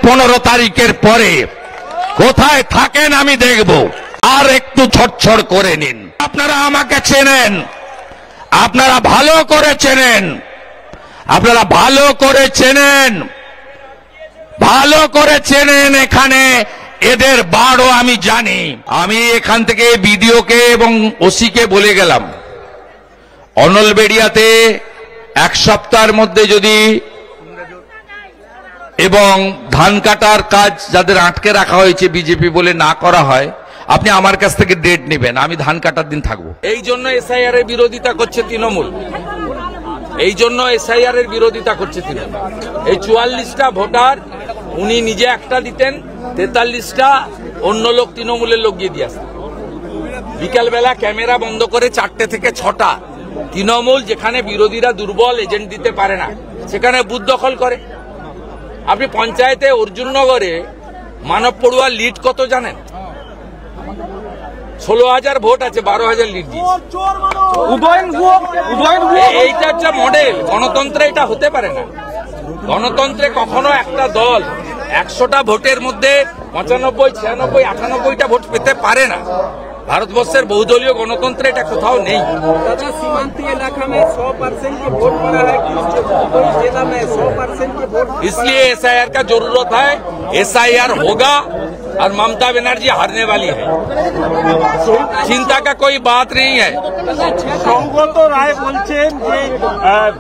15 তারিখের পরে কোথায় থাকেন আমি দেখব। আর একটু ছটছট করে নিন। আপনারা আমাকে চেনেন, আপনারা ভালো করে চেনেন, আপনারা ভালো করে চেনেন, ভালো করে চেনেন। এখানে এদের বাড়ও আমি জানি। আমি এখান থেকে বিডিওকে এবং ওসিকে বলে গেলাম, অনলবেড়িয়াতে 1 সপ্তাহের মধ্যে যদি এবং ধান কাটার কাজ যাদের আটকে রাখা হয়েছে বিজেপি বলে না করা হয়, আপনি আমার কাছ থেকে ডেট নেবেন, আমি ধান কাটার দিন থাকবো। এই জন্য এসআইআর এর বিরোধিতা করছে তৃণমূল, এই জন্য এসআইআর এর বিরোধিতা করছে তৃণমূল। এই 44টা ভোটার উনি নিজে একটা দিতেন, 43টা অন্য লোক তৃণমূলের লোক গিয়ে দিয়ে আসতেন। বিকালবেলা ক্যামেরা বন্ধ করে 4টে থেকে 6টা তৃণমূল, যেখানে বিরোধীরা দুর্বল এজেন্ট দিতে পারে না, সেখানে বুথ দখল করে। আপনি পঞ্চায়েতে অর্জুননগরে মানব পড়ুয়ার লিড কত জানেন? 16,000 ভোট আছে, 12,000 লিড দিয়েছে। এইটা হচ্ছে মডেল। গণতন্ত্রে এটা হতে পারে না। গণতন্ত্রে কখনো একটা দল 100টা ভোটের মধ্যে 95, 96, 98টা ভোট পেতে পারে না। ভারতবর্ষের বহুদলীয় গণতন্ত্রে এটা কোথাও নেই। सीमांती इलाका में 100% की वोट पड़ा है, कोई जिला में 100% की वोट, इसलिए एसआईआर का जरूरत है। एसआईआर होगा और ममता बनर्जी हारने वाली है, चिंता का कोई बात नहीं है। সৌগত রায় বলছেন যে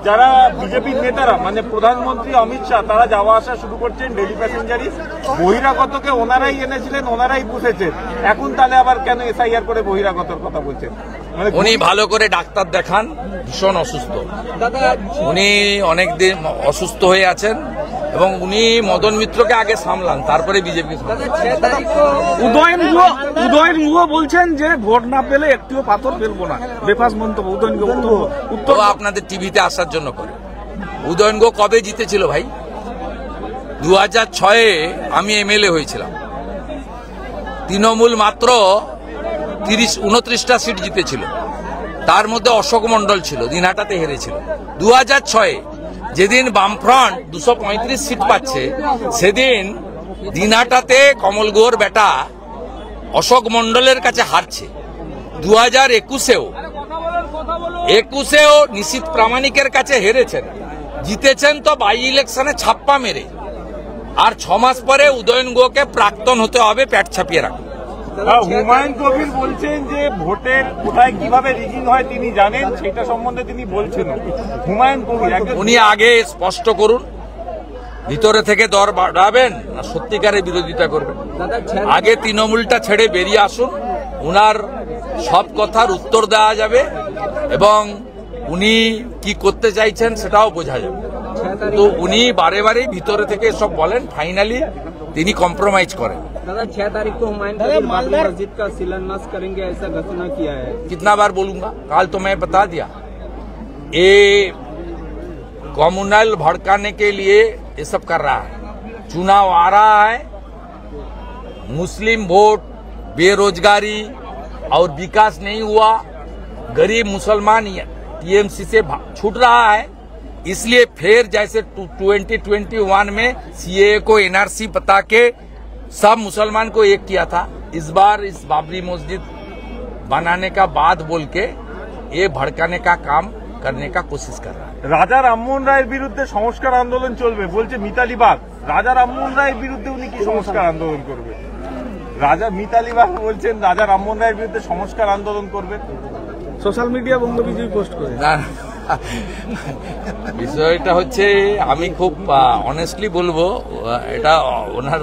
যারা বিজেপির নেতারা মানে প্রধানমন্ত্রী অমিত শাহ তারা যাওয়া আসা শুরু করছেন ডেলি প্যাসেঞ্জারি, বহিরাগতকে ওনারাই এনেছিলেন, ওনারাই পুষেছেন, এখন তাহলে আবার কেন এসআইআর করে বহিরাগতর কথা বলছেন? উনি ভালো করে ডাক্তার দেখান, ভীষণ অসুস্থ, উনি অনেকদিন অসুস্থ হয়ে আছেন এবং উনি মদন মিত্রকে আগে সামলান, তারপরে বিজেপি। উদয়ন গুহ বলছেন যে ভোট না পেলে একটিও পাথর ফেলবো না, বেফাস মন্তব্য উদয়ন গুহ। উত্তর আপনাদের টিভিতে আসার জন্য করে। উদয়ন গুহ কবে জিতেছিল ভাই? 2006-এ আমি এমএলএ হয়েছিলাম। তৃণমূল মাত্র 29টা সিট জিতেছিল, তার মধ্যে অশোক মন্ডল ছিল, দিনহাটাতে হেরেছিল। 2006-এ যেদিন বামফ্রন্ট 235 সিট পাচ্ছে, সেদিন দিনহাটাতে কমল গুহর বেটা অশোক মন্ডলের কাছে হারছে। 2021-এও নিশীথ প্রামাণিকের কাছে হেরেছেন, জিতেছেন তো বাই ইলেকশনে ছাপ্পা মেরে। আর 6 মাস পরে উদয়ন গুহকে প্রাক্তন হতে হবে, প্যাট ছাপিয়ে রাখুন। হুমায়ুন কবির বলছেন যে ভোটের কোথায় কিভাবে রিগিং হয় তিনি জানেন, সেটা সম্বন্ধে তিনি বলছেন। হুমায়ুন কবির উনি আগে স্পষ্ট করুন, ভিতরে থেকে দর বাড়াবেন না সত্যিকারের বিরোধিতা করবেন। আগে তৃণমূলটা ছেড়ে বেরিয়ে আসুন, উনার সব কথার উত্তর দেওয়া যাবে এবং উনি কি করতে চাইছেন সেটাও বোঝা যাবে। তো উনি বারে বারে ভিতরে থেকে সব বলেন, ফাইনালি তিনি কম্প্রোমাইজ করেন। दादा 6 तारीख को हुमायूं कबीर बाबरी मस्जिद का शिलान्यास करेंगे, ऐसा घोषणा किया है। कितना बार बोलूंगा, कल तो मैं बता दिया। ये कम्युनल भड़काने के लिए ये सब कर रहा है। चुनाव आ रहा है, मुस्लिम वोट, बेरोजगारी और विकास नहीं हुआ, गरीब मुसलमान टीएमसी से छूट रहा है, इसलिए फिर जैसे 2021 में सीएए को एनआरसी बता के सब मुसलमान को एक किया था, इस बार इस बाबरी मस्जिद बनाने का बाद बोल के ये भड़काने का काम करने का कोशिश कर रहा है। রাজা রামমোহন রায়ের বিরুদ্ধে সংস্কার আন্দোলন চলবে বলছে মিতালি বাগ। রাজা রামমোহন রায়ের বিরুদ্ধে উনি কি সংস্কার আন্দোলন করবে? মিতালি বাগ বলছেন রাজা রামমোহন রায়ের বিরুদ্ধে সংস্কার আন্দোলন করবে, সোশ্যাল মিডিয়া বন্ধ বিজয়ী পোস্ট করে। বিষয়টা হচ্ছে, আমি খুব অনেস্টলি বলবো, এটা ওনার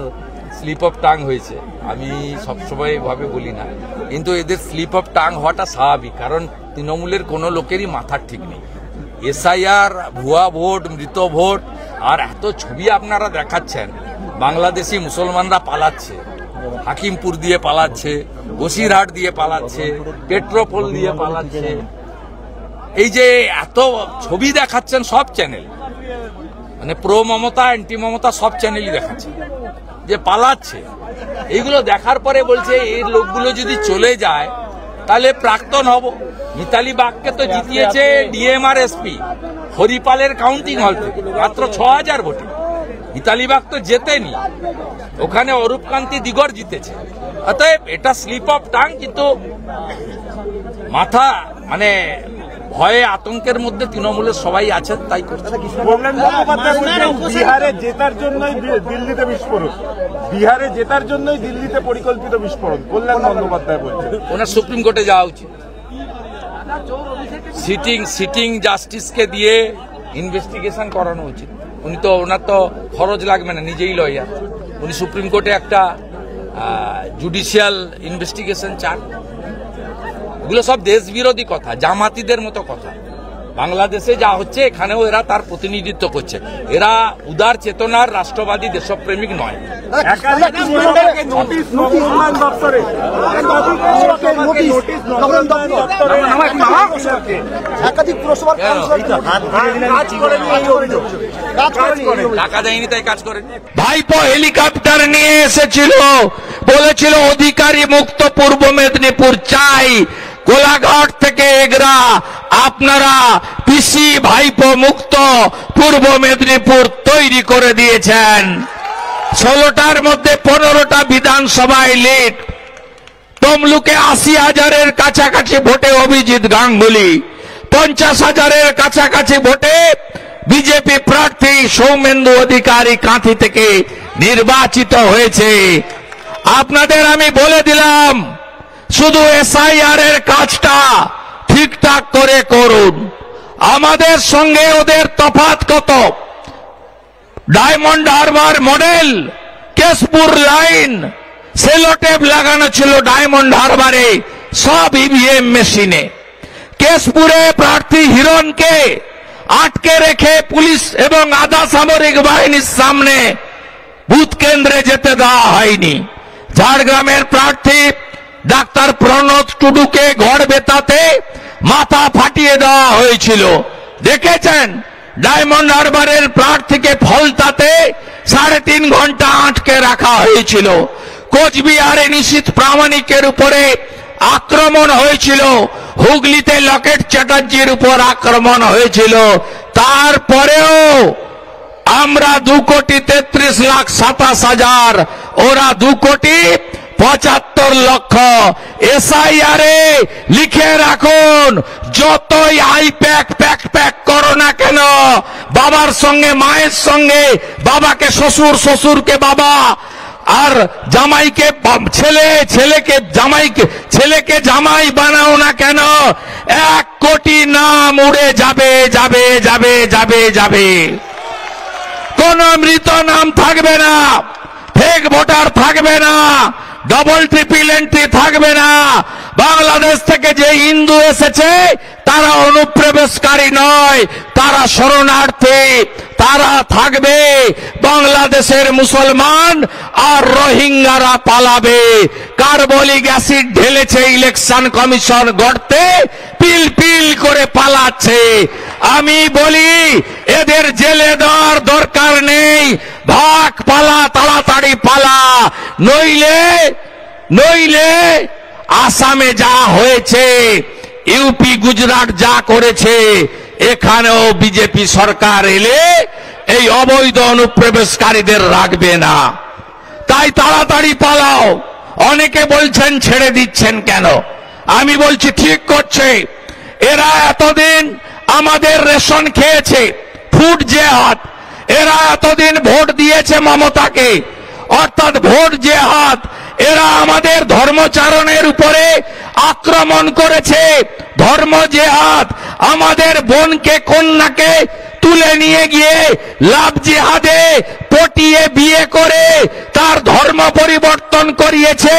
স্লিপ অফ টাং হয়েছে। আমি সবসময় এভাবে বলি না, কিন্তু এদের স্লিপ অফ টাং হওয়াটা স্বাভাবিক, কারণ তৃণমূলের কোনো লোকেরই মাথার ঠিক নেই। এসআইআর, ভুয়া ভোট, মৃত ভোট, আর এত ছবি আপনারা দেখাচ্ছেন, বাংলাদেশি মুসলমানরা পালাচ্ছে, হাকিমপুর দিয়ে পালাচ্ছে, বসিরহাট দিয়ে পালাচ্ছে, পেট্রোপোল দিয়ে পালাচ্ছে। এই যে এত ছবি দেখাচ্ছেন সব চ্যানেল, মানে প্রো মমতা, অ্যান্টি মমতা সব চ্যানেলই দেখাচ্ছে যে পালাচ্ছে। এইগুলো দেখার পরে বলছে এই লোকগুলো যদি চলে যায় তাহলে প্রাক্তন হব। মিতালি বাগকে তো জিতিয়েছে ডিএম আর এসপি হরিপালের কাউন্টিং হল থেকে মাত্র 6000 ভোটে। মিতালিবাগ তো জেতেনি, ওখানে অরূপকান্তি দিগর জিতেছে। অতএব এটা স্লিপ অফ টাং, কিন্তু মাথা মানে ভয়ে আতঙ্কের মধ্যে তৃণমূলের সবাই আছেন, তাই করছে। কল্যাণ বন্দ্যোপাধ্যায় বলছেন বিহারে জেতার জন্যই দিল্লিতে বিস্ফোরণ, বিহারে জেতার জন্যই দিল্লিতে পরিকল্পিত বিস্ফোরণ, কল্যাণ বন্দ্যোপাধ্যায় বলছেন। ওনার সুপ্রিম কোর্টে যাওয়া উচিত, সিটিং জাস্টিসকে দিয়ে ইনভেস্টিগেশন করানো উচিত। উনি তো, ওনার তো খরচ লাগবে না, নিজেই লয়ার, উনি সুপ্রিম কোর্টে একটা জুডিশিয়াল ইনভেস্টিগেশন চান। এগুলো সব দেশ বিরোধী কথা, জামাতিদের মতো কথা। বাংলাদেশে যা হচ্ছে এখানেও এরা তার প্রতিনিধিত্ব করছে। এরা উদার চেতনার রাষ্ট্রবাদী দেশপ্রেমিক নয়। টাকা দেয়নি তাই কাজ করেন। ভাইপো হেলিকপ্টার নিয়ে এসেছিল, বলেছিল অধিকারী মুক্ত পূর্ব মেদিনীপুর চাই, কোলাঘাট থেকে এগরা আপনারা পিসি ভাইপো মুক্ত পূর্ব মেদিনীপুর তৈরি করে দিয়েছেন। 16টার মধ্যে 15টা বিধানসভায় লিড। তমলুকে 80,000-এর কাছাকাছি ভোটে অভিজিৎ গাঙ্গুলি, 50,000-এর কাছাকাছি ভোটে বিজেপি প্রার্থী সৌমেন্দু অধিকারী কাঁথি থেকে নির্বাচিত হয়েছে। আপনাদের আমি বলে দিলাম, শুধু এসআইআর-এর কাজটা ঠিকঠাক করে করুন। আমাদের সঙ্গে ওদের তফাৎ কত? Diamond Harbour model, Keshpur line, Sellotape লাগানো ছিল ডায়মন্ড হারবারে, সব ইভিএম মেশিনে। কেশপুরে প্রার্থী হিরণকে আটকে রেখে পুলিশ এবং আধা সামরিক বাহিনীর সামনে বুথ কেন্দ্রে যেতে দেওয়া হয়নি। ঝাড়গ্রামের প্রার্থী ডাক্তার প্রণত টুডুকে ঘর বেতাতে মাথা ফাটিয়ে দেওয়া হয়েছিল, দেখেছেন? ডায়মন্ড হারবারের প্রার্থীকে ফলতাতে 3.5 ঘন্টা আটকে রাখা হয়েছিল। কোচবিহারে নিশীথ প্রামাণিকের উপরে আক্রমণ হয়েছিল, হুগলিতে লকেট চ্যাটার্জির উপর আক্রমণ হয়েছিল। তারপরেও আমরা 2,33,27,000, ওরা 2,75,00,000। এসআইআরে লিখে রাখুন, যতই প্যাক করো না কেন, বাবার সঙ্গে মায়ের সঙ্গে, বাবাকে শ্বশুর, শ্বশুরকে বাবা, আর জামাইকে ছেলে, ছেলেকে জামাই বানাও না কেন, 1 কোটি নাম উড়ে যাবে যাবে যাবে যাবে যাবে। কোন মৃত নাম থাকবে না, ফেক ভোটার থাকবে না, ডবল ট্রিপল এন্ট্রি থাকবে না। বাংলাদেশ থেকে যে হিন্দু এসেছে তারা অনুপ্রবেশকারী নয়, তারা শরণার্থী, তারা থাকবে। বাংলাদেশের মুসলমান আর রোহিঙ্গারা পালাবে। কার্বলিক অ্যাসিড ঢেলেছে ইলেকশন কমিশন গড়তে, পিল পিল করে পালাচ্ছে। আমি বলি এদের জেলে দেওয়ার দরকার নেই, ভাগ, পালা, তাড়াতাড়ি পালা, নইলে আসামে যা হয়েছে, ইউপি গুজরাট যা করেছে, এখানেও বিজেপি সরকার এলে এই অবৈধ অনুপ্রবেশকারীদের রাখবে না। তাই তাড়াতাড়ি পালাও। অনেকে বলছেন ছেড়ে দিচ্ছেন কেন? আমি বলছি ঠিক করছে। এরা এতদিন আমাদের রেশন খেয়েছে, ফুড জেহাদ। এরা এতদিন ভোট দিয়েছে মমতাকে, অর্থাৎ ভোট জেহাদ। এরা আমাদের ধর্মচারণের উপরে আক্রমণ করেছে, ধর্ম জেহাদ। আমাদের বোনকে, কন্যাকে তুলে নিয়ে গিয়ে লাভ জেহাদে পটিয়ে বিয়ে করে তার ধর্ম পরিবর্তন করিয়েছে,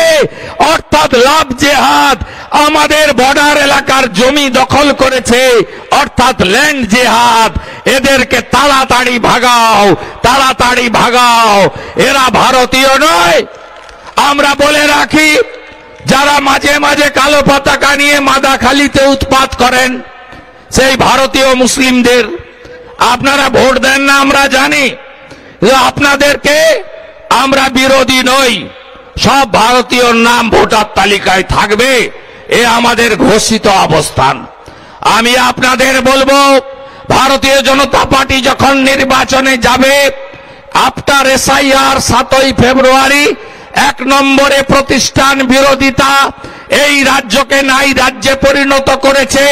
অর্থাৎ লাভ জেহাদ। আমাদের বর্ডার এলাকার জমি দখল করেছে, অর্থাৎ ল্যান্ড জেহাদ। এদেরকে তাড়াতাড়ি ভাগাও, তাড়াতাড়ি ভাগাও। এরা ভারতীয় নয়। আমরা বলে রাখি, যারা মাঝে মাঝে কালো পতাকা নিয়ে মাদাখালীতে উৎপাত করেন, সেই ভারতীয় মুসলিমদের আপনারা ভোট দেন না, আমরা জানি। আপনাদেরকে আমরা বিরোধী নই, সব ভারতীয় নাম ভোটার তালিকায় থাকবে, এ আমাদের ঘোষিত অবস্থান। আমি আপনাদের বলবো, ভারতীয় জনতা পার্টি যখন নির্বাচনে যাবে, আফটার এসআইআর 7ই ফেব্রুয়ারি 1 নম্বরে প্রতিষ্ঠান বিরোধিতা এই রাজ্যকে নাই রাজ্যে পরিণত করেছে।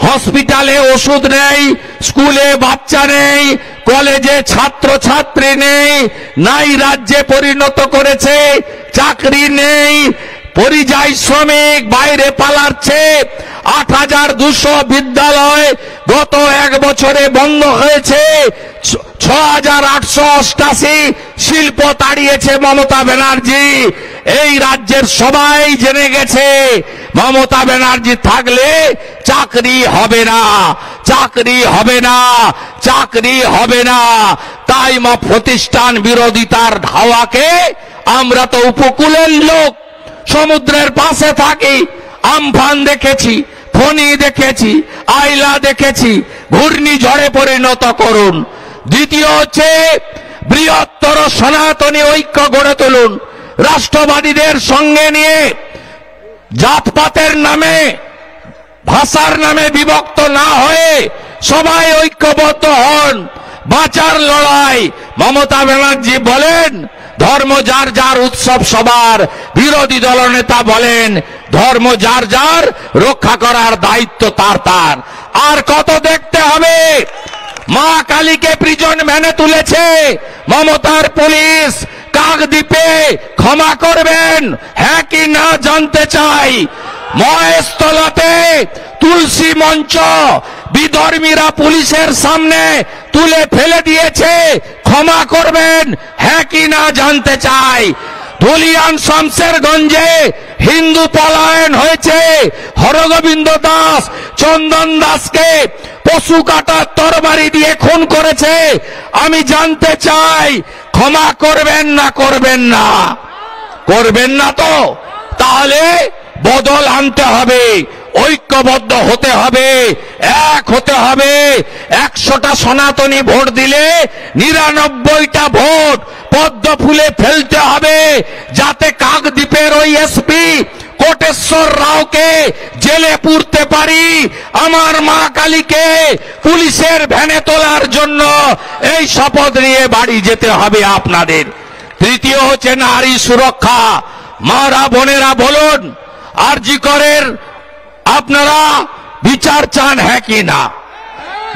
হসপিটালে ওষুধ নেই, স্কুলে বাচ্চা নেই, কলেজে ছাত্র ছাত্রী নেই, নাই রাজ্যে পরিণত করেছে। চাকরি নেই, পরিযায়ী শ্রমিক বাইরে পালাচ্ছে। 8200 বিদ্যালয় গত 1 বছরে বন্ধ হয়েছে। 6888 শিল্প তাড়িয়েছে মমতা ব্যানার্জি। এই রাজ্যের সবাই জেনে গেছে মমতা ব্যানার্জি থাকলে চাকরি হবে না, চাকরি হবে না, চাকরি হবে না। তাই প্রতিষ্ঠান বিরোধিতার ধাওয়াকে আমরা তো উপকূলের লোক, সমুদ্রের পাশে থাকি, আমফান দেখেছি, ফণী দেখেছি, আইলা দেখেছি, ঘূর্ণিঝড়ে পরিণত করুন। দ্বিতীয় হচ্ছে বৃহত্তর সনাতনী ঐক্য গড়ে তুলুন। রাষ্ট্রবাদীদের সঙ্গে নিয়ে জাতপাতের নামে, ভাষার নামে বিভক্ত না হয়ে সবাই ঐক্যবদ্ধ হন। বাঁচার লড়াই। মমতা ব্যানার্জি বলেন ধর্ম যার যার, উৎসব সবার। বিরোধী দলনেতা বলেন ধর্ম যার যার, রক্ষা করার দায়িত্ব তার তার। আর কত দেখতে হবে? মা কালীকে প্রিজন ভ্যানে তুলেছে মমতার পুলিশ। কাকদ্বীপে ক্ষমা করবেন হ্যাঁ কি না জানতে চাই। মহেশতলাতে তুলসী মঞ্চ বিধর্মীরা পুলিশের সামনে তুলে ফেলে দিয়েছে, ক্ষমা করবেন হ্যাঁ কি না জানতে চাই। ধুলিয়ান শমশেরগঞ্জে হিন্দু পলায়ন হয়েছে। হরগোবিন্দ দাস চন্দন দাসকে পশু কাটার তরবারি দিয়ে খুন করেছে। আমি জানতে চাই ক্ষমা করবেন না করবেন না? করবেন না তো? তাহলে বদল আনতে হবে, ঐক্যবদ্ধ হতে হবে, এক হতে হবে। 100টা সনাতনী ভোট দিলে 99টা ভোট পদ্ম ফুলে ফেলতে হবে, যাতে কাকদ্বীপের ওই এসপি কোটেশ্বর রাওকে জেলে পুরতে পারি। আমার মা কালীকে পুলিশের ভ্যানে তোলার জন্য এই শপথ নিয়ে বাড়ি যেতে হবে আপনাদের। তৃতীয় হচ্ছে নারী সুরক্ষা। মারা বোনেরা বলুন, আরজি করের আপনারা বিচার চান হ্যাঁ কি না?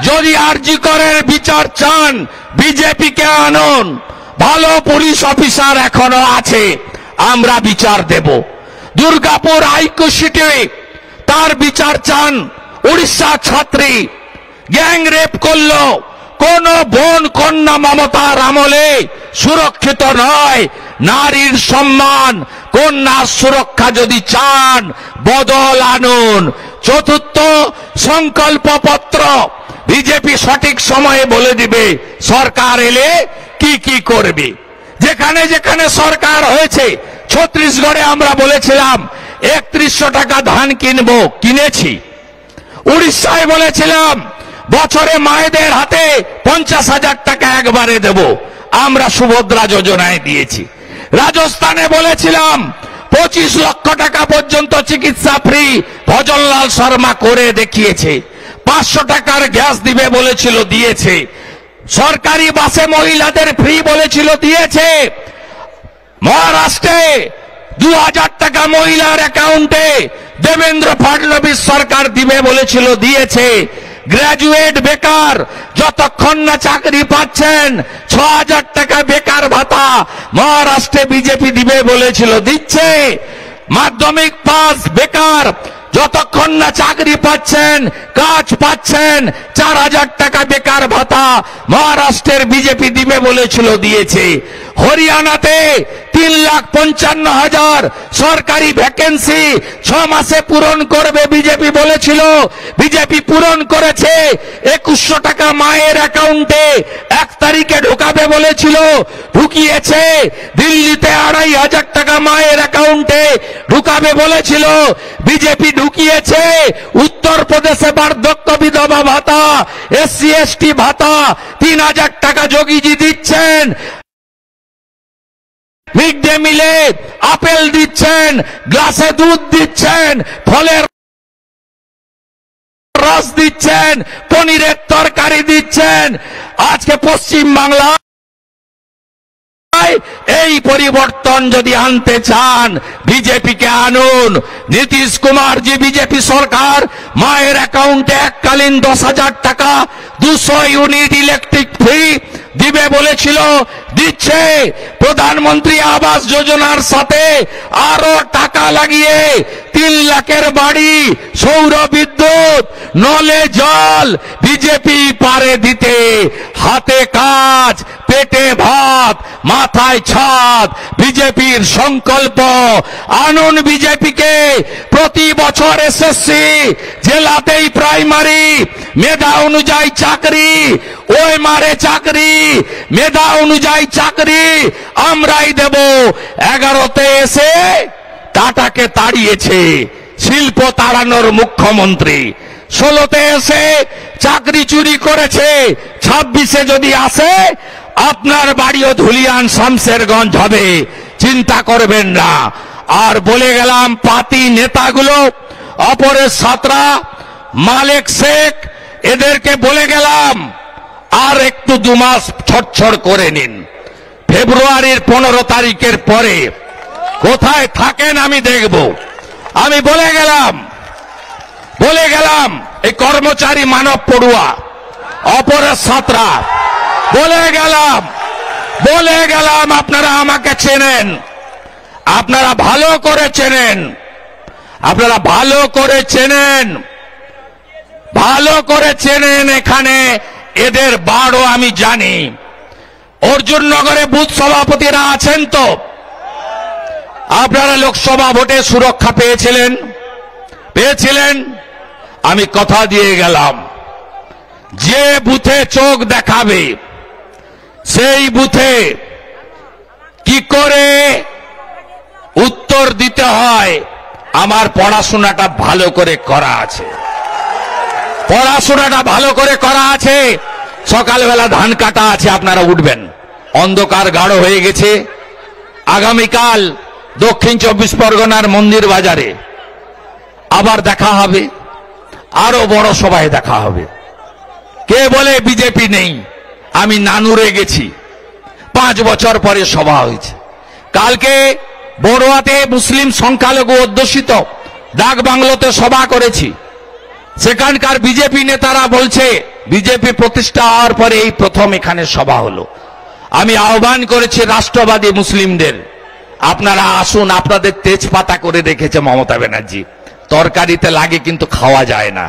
যদি আরজি করের বিচার চান, বিজেপিকে আনুন। ভালো পুলিশ অফিসার এখনো আছে, আমরা বিচার দেব। দুর্গাপুর হাইকোর্টে তার বিচার চান। উড়িষ্যা ছাত্রী গ্যাং রেপ করলো, কোন বোন কন্যা মমতার আমলে সুরক্ষিত নয়। নারীর সম্মান, কন্যার সুরক্ষা যদি চান, বদল আনুন। চতুর্থ, সংকল্প পত্র। বিজেপি সঠিক সময়ে বলে দিবে সরকার এলে কি কি করবে। যেখানে যেখানে সরকার হয়েছে, ছত্তিশগড়ে আমরা বলেছিলাম 3100 টাকা ধান কিনবো, কিনেছি। উড়িষ্যায় বলেছিলাম বছরে মায়েদের হাতে 50,000 টাকা একবারে দেব, আমরা সুভদ্রা যোজনায় দিয়েছি। রাজস্থানে বলেছিলাম 25 লক্ষ টাকা পর্যন্ত চিকিৎসা ফ্রি, ভজনলাল শর্মা করে দেখিয়েছে। 500 টাকার গ্যাস দিবে বলেছিল, দিয়েছে। সরকারি বাসে মহিলাদের ফ্রি বলেছিল, দিয়েছে। মহারাষ্ট্রে 2000 টাকা মহিলার অ্যাকাউন্টে দেবেন্দ্র ফডনবিস সরকার দিবে বলেছিল, দিয়েছে। গ্র্যাজুয়েট বেকার যতক্ষণ না চাকরি পাচ্ছেন 6000 টাকা বেকার ভাতা মহারাষ্ট্রে বিজেপি দিবে বলেছিল, দিচ্ছে। মাধ্যমিক পাস বেকার যতক্ষণ না চাকরি পাচ্ছেন, কাজ পাচ্ছেন, 4000 টাকা বেকার ভাতা মহারাষ্ট্রের বিজেপি দিবে বলেছিল, দিয়েছে। হরিয়ানাতে 3,55,000 সরকারি ভ্যাকেন্সি 6 মাসে পূরণ করবে বিজেপি বলেছিল, বিজেপি পূরণ করেছে। 2100 টাকা মায়ের অ্যাকাউন্টে 1 তারিখে ঢোকাবে বলেছিল, ঢুকিয়েছে। দিল্লিতে 2,500 টাকা মায়ের অ্যাকাউন্টে ঢুকাবে বলেছিল, বিজেপি ঢুকিয়েছে। উত্তরপ্রদেশে বার্ধক্য বিধবা ভাতা, SC ST ভাতা 3,000 টাকা যোগীজি দিচ্ছেন। মিড ডে মিলে আপেল দিচ্ছেন, গ্লাসে দুধ দিচ্ছেন, ফলের রস দিচ্ছেন, পনিরের তরকারি দিচ্ছেন। আজকে পশ্চিম বাংলা এই পরিবর্তন যদি আনতে চান বিজেপিকে আনুন। নীতিশ কুমার জি বিজেপি সরকার মায়ের অ্যাকাউন্টে এককালীন 10,000 টাকা 200 ইউনিট ইলেকট্রিক ফ্রি দিবে বলেছিল, দিচ্ছে। প্রধানমন্ত্রী আবাস যোজনার সাথে আরো টাকা লাগিয়ে 3 লাখের বাড়ি, সৌর বিদ্যুৎ, নলে জল বিজেপি পারে দিতে। হাতে কাজ, পেটে ভাত, মাথায় ছাদ, বিজেপির সংকল্প। আনুন বিজেপিকে। প্রতি বছর এসএসসি, জেলাতেই প্রাইমারি, মেধা অনুযায়ী চাকরি, ওই মারে চাকরি, মেধা অনুযায়ী চাকরি আমরাই দেব। 11তে এসে টাটাকে তাড়িয়েছে শিল্প তাড়ানোর মুখ্যমন্ত্রী, 16তে এসে চাকরি চুরি করেছে, 26-এ যদি আসে আপনার বাড়িও ধুলিয়ান শামসেরগঞ্জ হবে, চিন্তা করবেন না। আর বলে গেলাম পাতি নেতাগুলো, অপরেশ সাঁতরা, মালেক শেখ, এদেরকে বলে গেলাম আর একটু 2 মাস ছটছড় করে নিন। ফেব্রুয়ারির 15 তারিখের পরে কোথায় থাকেন আমি দেখব। আমি বলে গেলাম এই কর্মচারী মানব পড়ুয়া অপরেশ সাঁতরা, বলে গেলাম আপনারা আমাকে চেনেন, আপনারা ভালো করে চেনেন, এখানে এদের বাড়ও আমি জানি। অর্জুননগরে বুথ সভাপতিরা আছেন তো? আপনারা লোকসভা ভোটে সুরক্ষা পেয়েছিলেন। আমি কথা দিয়ে গেলাম, যে বুথে চোখ দেখাবে সেই বুথে কি করে উত্তর দিতে হয় আমার পড়াশোনাটা ভালো করে করা আছে। সকালবেলা ধান কাটা আছে, আপনারা উঠবেন। অন্ধকার গাঢ় হয়ে গেছে। আগামীকাল দক্ষিণ 24 পরগনার মন্দির বাজারে আবার দেখা হবে, আরো বড় সভায় দেখা হবে। কে বলে বিজেপি নেই? আমি নানুরে গেছি, 5 বছর পরে সভা হয়েছে। কালকে বড়ুয়াতে মুসলিম সংখ্যালঘু অধ্যুষিত ডাক বাংলোতে সভা করেছি। সেখানকার বিজেপি নেতারা বলছে বিজেপি প্রতিষ্ঠা হওয়ার পরে এই প্রথম এখানে সভা হলো। আমি আহ্বান করেছি রাষ্ট্রবাদী মুসলিমদের, আপনারা আসুন। আপনাদের তেজপাতা করে রেখেছে মমতা ব্যানার্জি, তরকারিতে লাগে কিন্তু খাওয়া যায় না।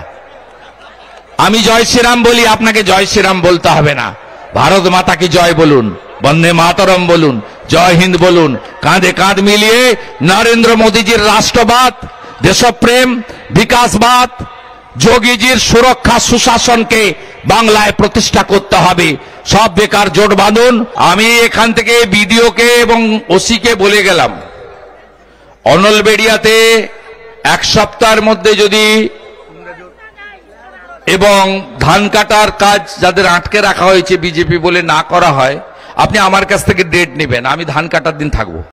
আমি জয় শ্রীরাম বলি, আপনাকে জয় শ্রীরাম বলতে হবে না। ভারত মাতা কি জয় বলুন, বন্দে মাতরম বলুন, জয় হিন্দ বলুন। কাঁধে কাঁধ মিলিয়ে নরেন্দ্র মোদীজির রাষ্ট্রবাদ, দেশপ্রেম, বিকাশবাদ, যোগীজির সুরক্ষা সুশাসনকে বাংলায় প্রতিষ্ঠা করতে হবে। সব বেকার জোট বাঁধুন। আমি এখান থেকে বিডিওকে এবং ওসিকে বলে গেলাম, অনলবেড়িয়াতে 1 সপ্তাহের মধ্যে যদি এবং ধান কাটার কাজ যাদের আটকে রাখা হয়েছে বিজেপি বলে না করা হয়, আপনি আমার কাছ থেকে ডেট নেবেন, আমি ধান কাটার দিন থাকবো।